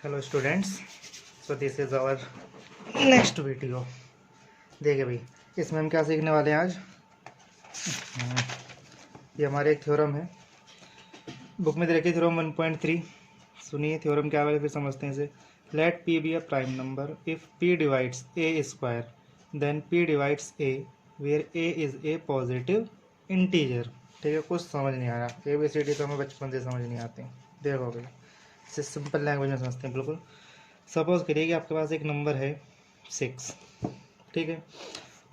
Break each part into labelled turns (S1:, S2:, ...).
S1: Hello students, so this is our next video. देखिए भाई, इसमें हम क्या सीखने वाले हैं आज। ये हमारे एक थ्योरम है, बुक में दे रखी थ्योरम 1.3। सुनिए थ्योरम क्या है, फिर समझते हैं इसे। Let P be a prime number if P divides A square then P divides A where A is a positive integer. ठीक है, कुछ समझ नहीं आया, ए बी सी डी तो हमें बचपन से समझ नहीं आती। देखो भाई, इसे सिंपल लैंग्वेज में समझते हैं बिल्कुल। सपोज करिए कि आपके पास एक नंबर है 6, ठीक है,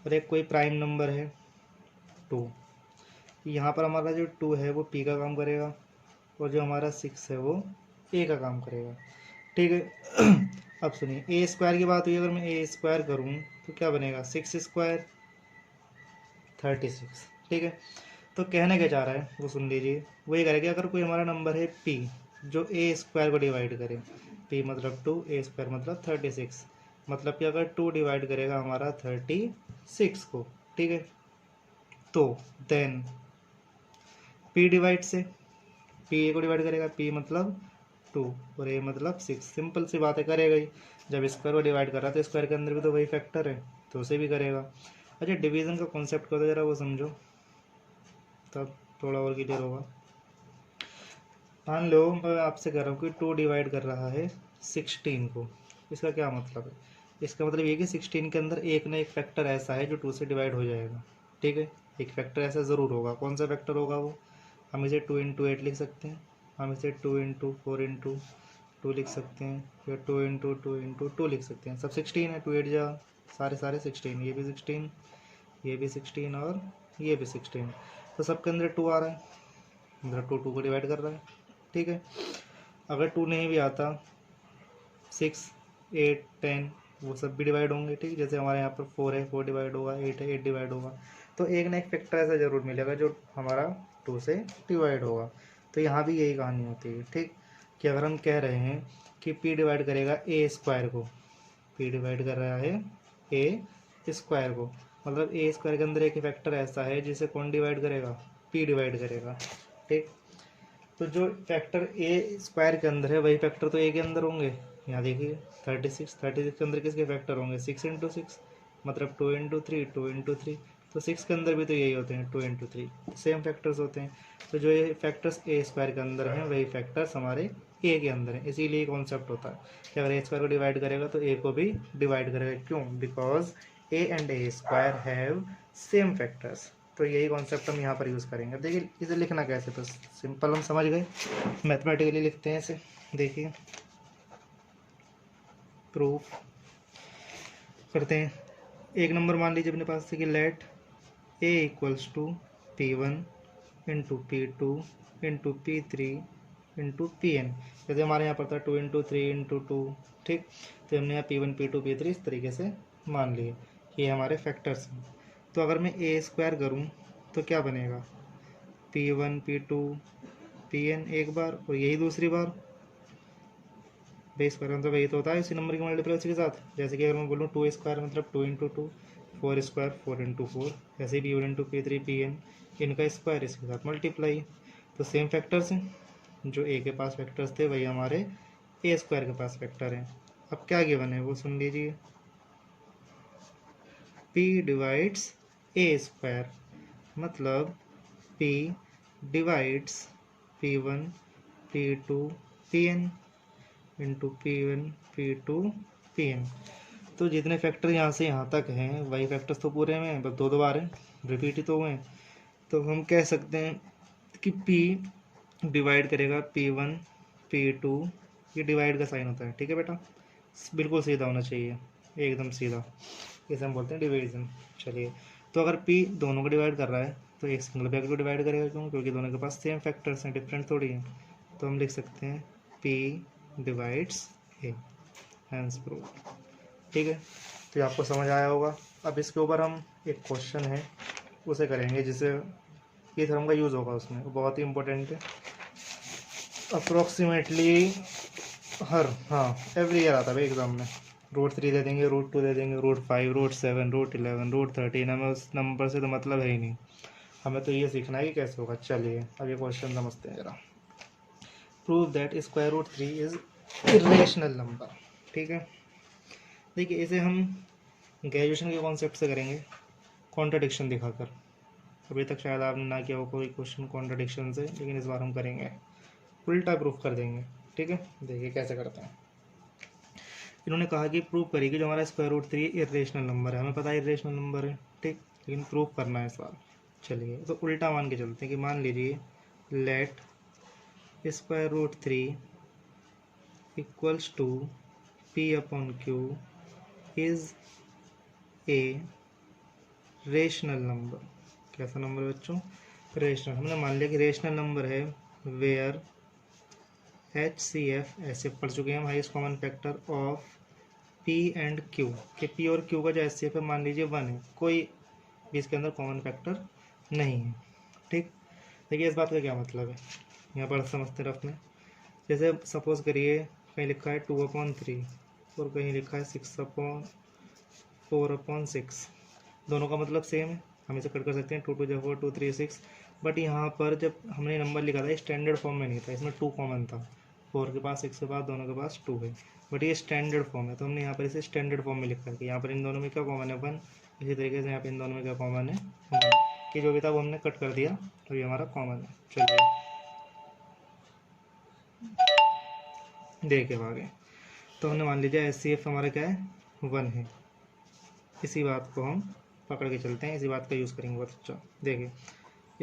S1: और एक कोई प्राइम नंबर है 2। यहाँ पर हमारा जो 2 है वो पी का काम करेगा, और जो हमारा 6 है वो ए का काम करेगा। ठीक है। अब सुनिए, ए स्क्वायर की बात हुई, अगर मैं ए स्क्वायर करूँ तो क्या बनेगा, 6 स्क्वायर 36। ठीक है, तो कहने क्या चाह रहा है वो सुन लीजिए। वो ये करेगा, अगर कोई हमारा नंबर है पी जो ए स्क्वायर को डिवाइड करे, पी मतलब 2, ए स्क्वायर मतलब 36, मतलब कि अगर 2 डिवाइड करेगा हमारा 36 को, ठीक है, तो देन पी डिवाइड से पी ए को डिवाइड करेगा, पी मतलब 2 और ए मतलब 6। सिंपल सी बात है, करेगा ही। जब स्क्वायर को डिवाइड कर रहा है तो स्क्वायर के अंदर भी तो वही फैक्टर है, तो उसे भी करेगा। अच्छा, डिवीजन का कॉन्सेप्ट क्या होता है जरा वो समझो, तब थोड़ा और क्लियर होगा। मान लो मैं आपसे कह रहा हूँ कि 2 डिवाइड कर रहा है 16 को, इसका क्या मतलब है। इसका मतलब ये कि 16 के अंदर एक ना एक फैक्टर ऐसा है जो 2 से डिवाइड हो जाएगा। ठीक है, एक फैक्टर ऐसा ज़रूर होगा। कौन सा फैक्टर होगा वो, हम इसे 2 इंटू 8 लिख सकते हैं, हम इसे 2 इंटू 4 इंटू 2 लिख सकते हैं, या 2 इंटू 2 इंटू 2 लिख सकते हैं। सब 16 है, 2 8 जा सारे सारे 16, ये भी 16, ये भी 16 और ये भी 16, तो सबके अंदर 2 आ रहा है, अंदर 2 2 को डिवाइड कर रहा है। ठीक है, अगर 2 नहीं भी आता, 6 8 10 वो सब भी डिवाइड होंगे। ठीक, जैसे हमारे यहाँ पर 4 है, 4 डिवाइड होगा, 8 है, 8 डिवाइड होगा। तो एक ना एक फैक्टर ऐसा जरूर मिलेगा जो हमारा 2 से डिवाइड होगा। तो यहाँ भी यही कहानी होती है। ठीक, कि अगर हम कह रहे हैं कि p डिवाइड करेगा ए स्क्वायर को, p डिवाइड कर रहा है ए स्क्वायर को, मतलब ए स्क्वायर के अंदर एक फैक्टर ऐसा है जिसे कौन डिवाइड करेगा, p डिवाइड करेगा। ठीक, तो जो फैक्टर ए स्क्वायर के अंदर है वही फैक्टर तो ए के अंदर होंगे। यहाँ देखिए 36 के अंदर किसके फैक्टर होंगे, 6 इंटू 6, मतलब 2 इंटू 3, 2 इंटू 3। तो 6 के अंदर भी तो यही होते हैं, 2 इंटू 3 सेम फैक्टर्स होते हैं। तो जो ये फैक्टर्स ए स्क्वायर के अंदर हैं वही फैक्टर्स हमारे ए के अंदर हैं। इसीलिए कॉन्सेप्ट होता है कि अगर ए स्क्वायर को डिवाइड करेगा तो ए को भी डिवाइड करेगा। क्यों, because A and A square have same factors. तो यही कॉन्सेप्ट हम यहाँ पर यूज़ करेंगे। देखिए इसे लिखना कैसे, तो सिंपल हम समझ गए, मैथमेटिकली लिखते हैं इसे। देखिए प्रूफ करते हैं। एक नंबर मान लीजिए अपने पास से कि let A equals to P1 into P2 into P3 into Pn। जैसे हमारे यहाँ पर था 2 इंटू 3 इंटू 2। ठीक, तो हमने यहाँ P1 P2 P3 इस तरीके से मान लिए कि ये हमारे फैक्टर्स हैं। तो अगर मैं ए स्क्वायर करूँ तो क्या बनेगा, P1 P2 Pn एक बार और यही दूसरी बार। बेस स्क्वायर मतलब वही तो होता है इसी नंबर की मल्टीप्लाई उसी के साथ। जैसे कि अगर मैं बोलूँ 2 स्क्वायर मतलब 2 इंटू 2, 4 स्क्वायर 4 इंटू 4, ऐसे ही P1 इंटू P3 Pn, इनका स्क्वायर इसके साथ मल्टीप्लाई। तो सेम फैक्टर्स हैं, जो ए के पास फैक्टर्स थे वही हमारे ए स्क्वायर के पास फैक्टर हैं। अब क्या गिवन है वो सुन लीजिए, P डिवाइड्स ए स्क्वायर, मतलब P divides P1 P2 Pn into P1 P2 Pn। तो जितने फैक्टर यहाँ से यहाँ तक हैं वही फैक्टर्स तो पूरे में हैं, बस दो दो बार हैं, रिपीट ही तो हुए हैं। तो हम कह सकते हैं कि P डिवाइड करेगा P1 P2, ये डिवाइड का साइन होता है। ठीक है बेटा, बिल्कुल सीधा होना चाहिए, एकदम सीधा, इसे हम बोलते हैं डिवीजन। चलिए, तो अगर P दोनों को डिवाइड कर रहा है तो एक सिंगल फैक्टर को डिवाइड करेगा, क्यों, क्योंकि दोनों के पास सेम फैक्टर्स हैं, डिफरेंट थोड़ी हैं। तो हम लिख सकते हैं P डिवाइड्स ए, हैंस प्रूफ। ठीक है, तो ये आपको समझ आया होगा। अब इसके ऊपर हम एक क्वेश्चन है उसे करेंगे जिससे ये थ्योरम का यूज़ होगा उसमें, वो बहुत ही इंपॉर्टेंट है। अप्रोक्सीमेटली एवरी ईयर आता है भाई एग्जाम में। √3 दे देंगे, √2 दे देंगे, √5 √7 √11 √13, हमें उस नंबर से तो मतलब है ही नहीं, हमें तो ये सीखना है कि कैसे होगा। चलिए अब ये क्वेश्चन समझते हैं जरा। Prove that square root 3 is irrational number. ठीक है, देखिए इसे हम ग्रेजुएशन के कॉन्सेप्ट से करेंगे, कॉन्ट्रडिक्शन दिखाकर। अभी तक शायद आपने ना किया हो कोई क्वेश्चन कॉन्ट्रडिक्शन से, लेकिन इस बार हम करेंगे, उल्टा प्रूफ कर देंगे। ठीक है, देखिए कैसे करते हैं। इन्होंने कहा कि प्रूव करिए कि जो हमारा स्क्वायर रूट 3 इरेशनल नंबर है, हमें पता है इरेशनल नंबर है, ठीक, लेकिन प्रूफ करना है इस बार। चलिए तो उल्टा मान के चलते हैं कि मान लीजिए let square root 3 equals to P upon Q is a rational number. कैसा नंबर है बच्चों? रेशनल। हमने मान लिया कि रेशनल नंबर है वेयर HCF, ऐसे पढ़ चुके हैं हम, highest common factor of P and Q, कि P और Q का जो HCF है मान लीजिए 1 है, कोई भी इसके अंदर कॉमन फैक्टर नहीं है। ठीक, देखिए इस बात का क्या मतलब है, यहाँ पर समझते रफ में। जैसे सपोज करिए कहीं लिखा है 2/3 और कहीं लिखा है 6/4/6, दोनों का मतलब सेम है, हम इसे कट कर सकते हैं, 2 2 4 2 3 6। बट यहाँ पर जब हमने नंबर लिखा था स्टैंडर्ड फॉर्म में नहीं था, इसमें 2 कॉमन था, 4 के पास 6 के पास दोनों के पास 2 है, बट ये स्टैंडर्ड फॉर्म है, तो हमने यहाँ पर इसे स्टैंडर्ड फॉर्म में लिखा है कि यहाँ पर इन दोनों में क्या कॉमन है 1। इसी तरीके से यहाँ पर इन दोनों में क्या कॉमन है 1, कि जो भी था वो हमने कट कर दिया, तो ये हमारा कॉमन है। चलिए देखिए आगे, तो हमने मान लीजिए HCF हमारा क्या है 1 है, इसी बात को हम पकड़ के चलते हैं, इसी बात का यूज़ करेंगे बहुत अच्छा। देखिए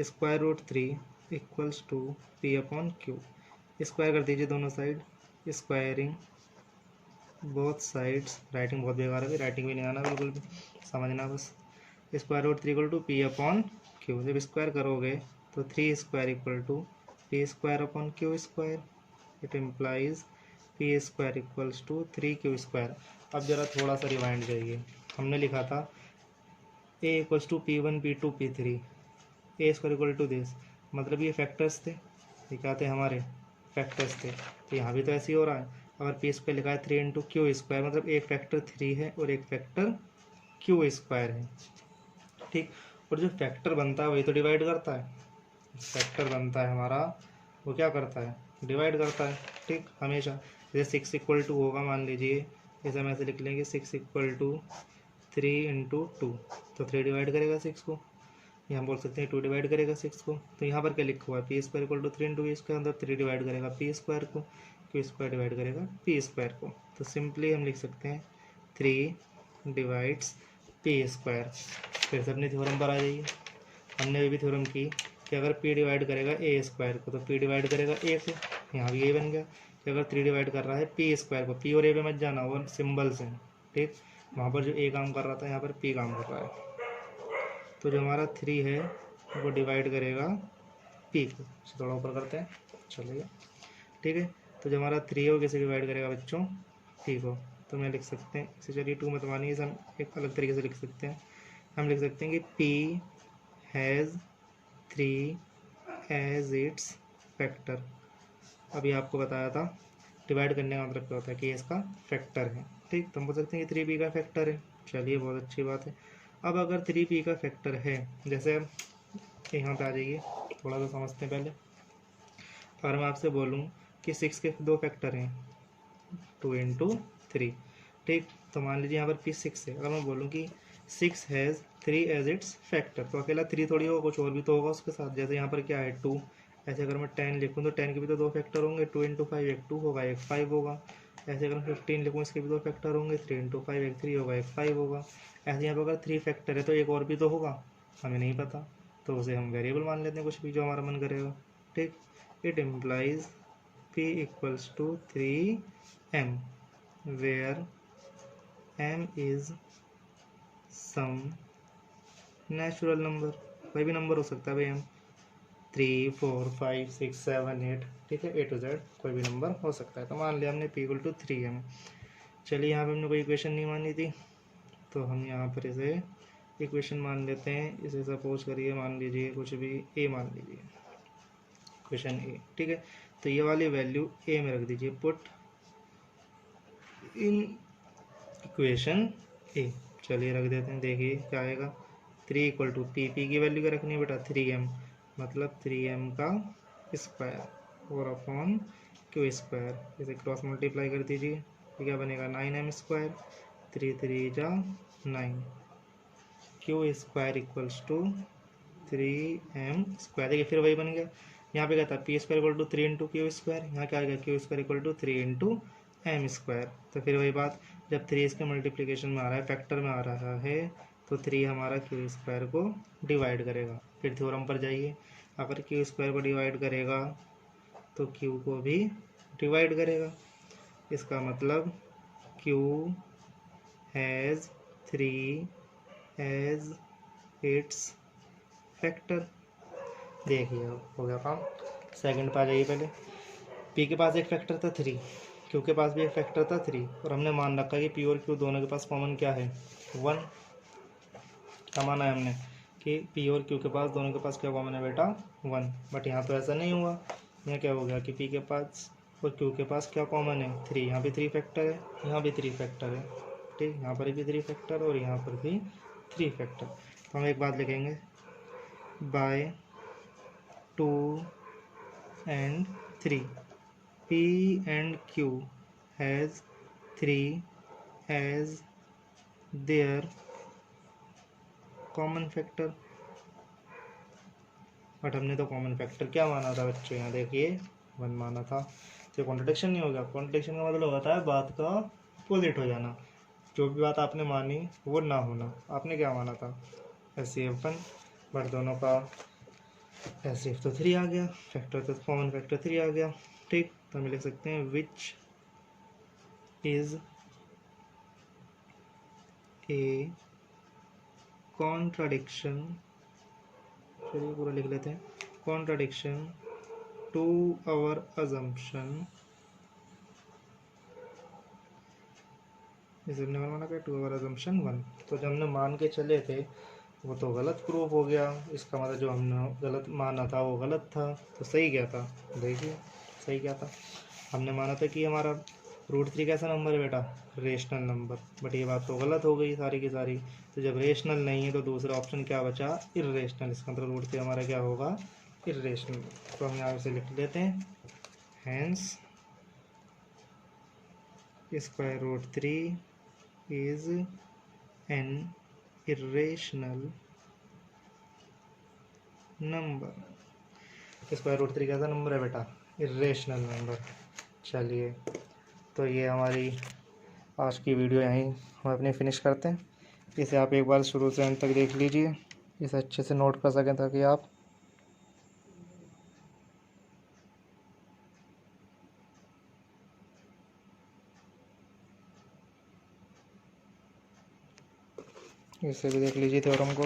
S1: square root 3 equals to P upon Q, square कर दीजिए दोनों side, squaring both sides, writing बहुत बेकार है, राइटिंग भी नहीं आना बिल्कुल भी, समझना बस। Square root 3 equal to P upon Q, जब स्क्वायर करोगे तो 3 square equal to P square upon Q square, it implies P square equals to 3Q square. अब जरा थोड़ा सा रिवाइंड जाइए, हमने लिखा था A equals to P1 P2 P3, A square equal to this, मतलब ये फैक्टर्स थे, ये क्या थे हमारे फैक्टर्स थे, तो यहाँ भी तो ऐसे ही हो रहा है। अगर पी स्क्वायर लिखा है 3 इंटू क्यू स्क्वायर, मतलब एक फैक्टर 3 है और एक फैक्टर क्यू स्क्वायर है। ठीक, और जो फैक्टर बनता है वही तो डिवाइड करता है, फैक्टर बनता है हमारा वो क्या करता है, डिवाइड करता है। ठीक, हमेशा जैसे 6 इक्वल टू होगा, मान लीजिए जैसे हम ऐसे लिख लेंगे 6 इक्वल टू 3 इंटू 2, तो 3 डिवाइड करेगा 6 को, या हम बोल सकते हैं 2 डिवाइड करेगा 6 को। तो यहाँ पर क्या लिखा हुआ है, P square equal to 3 into इसके अंदर 3 डिवाइड करेगा पी स्क्वायर को, क्यू स्क्वायर डिवाइड करेगा पी स्क्वायर को, तो सिंपली हम लिख सकते हैं 3 डिवाइड्स पी स्क्वायर। फिर से अपनी थ्योरम पर आ जाइए, हमने अभी भी थ्योरम की कि अगर p डिवाइड करेगा ए स्क्वायर को तो p डिवाइड करेगा a से, यहाँ भी यही बन गया कि अगर 3 डिवाइड कर रहा है p स्क्वायर को, p और a पे मत जाना, वो सिम्बल्स हैं। ठीक, वहाँ पर जो a काम कर रहा था यहाँ पर p काम कर रहा है, तो जो हमारा 3 है वो डिवाइड करेगा p को, इसे थोड़ा ऊपर करते हैं, चलिए ठीक है। तो जो हमारा 3 है वो कैसे डिवाइड करेगा बच्चों, p को, तो मैं लिख सकते हैं इसे, चलिए 2 मत मानिए, इसे हम एक अलग तरीके से लिख सकते हैं, हम लिख सकते हैं कि p has 3 as its factor. अभी आपको बताया था डिवाइड करने का मतलब क्या होता है कि इसका फैक्टर है। ठीक, तो हम बोल सकते हैं कि 3p का फैक्टर है, चलिए बहुत अच्छी बात है। अब अगर 3p का फैक्टर है, जैसे यहाँ पे आ जाइए, थोड़ा सा समझते हैं पहले। अगर मैं आपसे बोलूँ कि 6 के 2 फैक्टर हैं, 2 इंटू 3, ठीक, तो मान लीजिए यहाँ पर p 6 है, अगर मैं बोलूँ कि 6 हैज़ 3 एज इट्स फैक्टर, तो अकेला 3 थोड़ी होगा, कुछ और भी तो होगा उसके साथ, जैसे यहाँ पर क्या है 2, ऐसे अगर मैं 10 लिखूँ तो 10 के भी तो 2 फैक्टर होंगे, 2 इंटू 5, एक 2 होगा, एक 5 होगा। ऐसे अगर मैं 15 लिखूँ, इसके भी 2 फैक्टर होंगे, 3 इंटू 5, एक 3 होगा, एक 5 होगा। ऐसे यहाँ पर अगर 3 फैक्टर है तो एक और भी तो होगा, हमें नहीं पता, तो उसे हम वेरिएबल मान लेते हैं, कुछ भी जो हमारा मन करेगा। ठीक, it implies p equals to 3m, where m is some natural number, कोई भी नंबर हो सकता है भाई, m 3 4 5 6 7 8, ठीक है, A to Z कोई भी नंबर हो सकता है। तो मान लिया हमने p इक्वल टू 3m। चलिए यहाँ पे हमने कोई इक्वेशन नहीं मानी थी, तो हम यहाँ पर इसे इक्वेशन मान लेते हैं, इसे सपोज करिए मान लीजिए कुछ भी a मान लीजिए, इक्वेशन a, ठीक है। तो ये वाली वैल्यू a में रख दीजिए, पुट इन इक्वेशन ए, चलिए रख देते हैं, देखिए क्या आएगा, 3 इक्वल टू पी की वैल्यू क्या रखनी है बेटा 3m, मतलब 3m का स्क्वायर, और अपॉन क्यू स्क्वायर, इसे क्रॉस मल्टीप्लाई कर दीजिए तो क्या बनेगा 9m स्क्वायर, 3 3 जा 9, Q square equals to 3m square. देखिए फिर वही बन गया, यहाँ पे क्या था P square equal to 3 into Q square, यहाँ क्या आ गया Q square equal to 3 into M square. तो फिर वही बात, जब 3 इसके मल्टीप्लिकेशन में आ रहा है, फैक्टर में आ रहा है, तो 3 हमारा क्यू स्क्वायर को डिवाइड करेगा। फिर थ्योरम पर जाइए, अगर क्यू स्क्वायर को डिवाइड करेगा तो क्यू को भी डिवाइड करेगा, इसका मतलब Q has 3 as its factor. देखिए अब हो गया काम। सेकंड पे आ जाइए, पहले पी के पास एक फैक्टर था 3, क्यू के पास भी एक फैक्टर था 3, और हमने मान रखा कि पी और क्यू दोनों के पास कॉमन क्या है 1। क्या माना है हमने कि पी और क्यू के पास दोनों के पास क्या कॉमन है बेटा 1। बट यहाँ तो ऐसा नहीं हुआ, यहाँ क्या हो गया कि पी के पास और क्यू के पास क्या कॉमन है 3, यहाँ भी 3 फैक्टर है, यहाँ भी 3 फैक्टर है, ठीक, यहाँ पर भी 3 फैक्टर और यहाँ पर भी 3 फैक्टर। तो हम एक बात लिखेंगे, bye 2 and 3, P and Q has 3 as their common factor। But हमने तो कॉमन फैक्टर क्या माना था बच्चों, यहाँ देखिए 1 माना था। तो कॉन्ट्रडिक्शन नहीं होगा, कॉन्ट्रडिक्शन का मतलब होता है बात का अपोजिट हो जाना, जो भी बात आपने मानी वो ना होना। आपने क्या माना था SCF1, बट दोनों का SCF तो 3 आ गया, फैक्टर तो कॉमन फैक्टर 3 आ गया, ठीक। तो हम लिख सकते हैं विच इज ए कॉन्ट्राडिक्शन, चलिए पूरा लिख लेते हैं, कॉन्ट्राडिक्शन टू आवर अजम्पशन, इसे हमने माना क्या टू आवर अजम्पशन 1। तो जब हमने मान के चले थे वो तो गलत प्रूफ हो गया, इसका मतलब जो हमने गलत माना था वो गलत था, तो सही क्या था, देखिए सही क्या था। हमने माना था कि हमारा √3 कैसा नंबर है बेटा, रेशनल नंबर, बट ये बात तो गलत हो गई सारी की सारी। तो जब रेशनल नहीं है तो दूसरा ऑप्शन क्या बचा, इर्रेशनल, इसका मतलब √3 हमारा क्या होगा इर्रेशनल। तो हम यहाँ से लिख लेते हैं, hence square √3 is an irrational number. Square √3 कैसा नंबर है बेटा, इर्रेशनल नंबर। चलिए तो ये हमारी आज की वीडियो यहीं हम अपनी फिनिश करते हैं। इसे आप एक बार शुरू से अंत तक देख लीजिए, इसे अच्छे से नोट कर सकें ताकि आप इसे भी देख लीजिए थ्योरम को।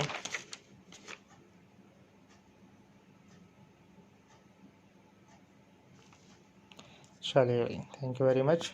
S1: चलिए, थैंक यू वेरी मच।